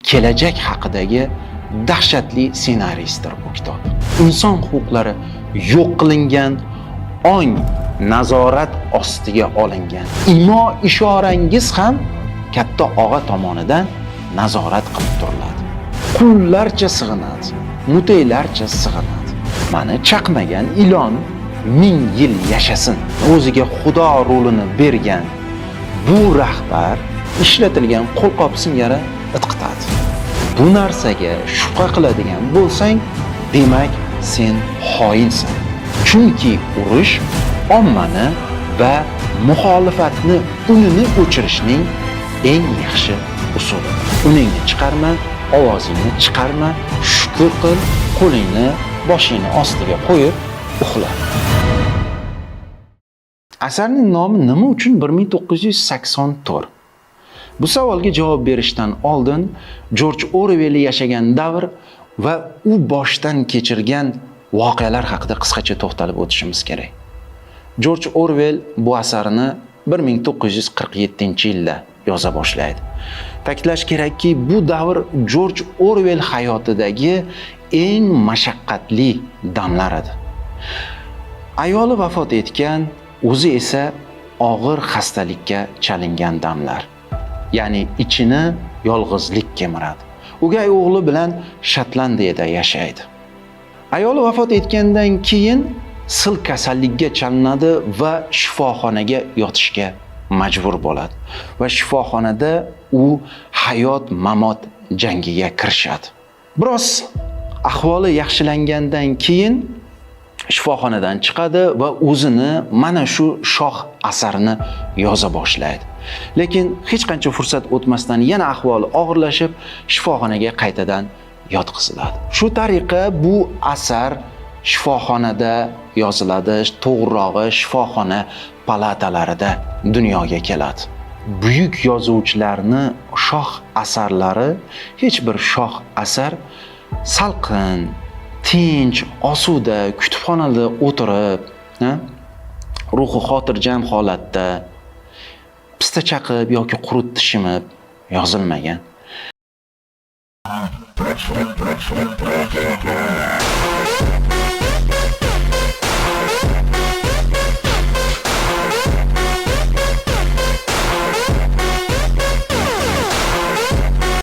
kelajak haqidagi dahshatli ssenariysdir bu kitob. Inson huquqlari yo'q qilingan, ong nazorat ostiga olingan. Imo ishorangiz ham katta og'a tomonidan nazorat qilib turiladi. Qullarcha sig'inadi, mutaylarcha sig'inadi. Mani chaqmagan ilon 1000 yil yashasin. O'ziga Xudo rolini bergan bu rahbar ishlatilgan qo'lqop singari itqitadi. Bu narsaga shubha qiladigan bo'lsang, demak sen xoinsan. Chunki urush ommani va muxolifatni unini o'chirishning eng yaxshi usuli. Uningni chiqarma, ovozingni chiqarma, shukr qil, qo'lingni boshingni ostiga qo'yib uxla. Asarning nomi nima uchun 1984? Bu savolga javob berishdan oldin Jorj Orwell yashagan davr va u boshdan kechirgan voqealar haqida qisqacha to'xtalib o'tishimiz kerak. Jorj Orwell bu asarini 1947-yilda yoza boshlaydi. Ta'kidlash kerakki, bu davr Jorj Orwell hayotidagi eng mashaqqatli damlar edi. Ayoli vafot etgan, o'zi esa og'ir xastalikka chalingan damlar. Ya'ni ichini yolg'izlik kemiradi. O'gay o'g'li bilan Shotlandiyada yashaydi. Ayoli vafot etgandan keyin sil kasallikka chalinadi va shifoxonaga yotishga majbur bo'ladi. Va shifoxonada u hayot-mamot jangiga kirishadi. Biroz ahvoli yaxshilangandan keyin shifoxonadan chiqadi va o'zini mana shu shoh asarini yoza boshlaydi. Lekin hech qancha fursat o'tmasdan yana ahvoli og'irlashib, shifoxonaga qaytadan yotqiziladi. Shu tariqa bu asar shifoxonada yoziladi, to'g'rirog'i shifoxona palatalarida dunyoga keladi. Buyuk yozuvchilarni shoh asarlari, hech bir shoh asar salqin, tinch, osuda, kutubxonada o'tirib, ruhi xotirjam holatda pista chaqib yoki qurut tishimib yozilmagan.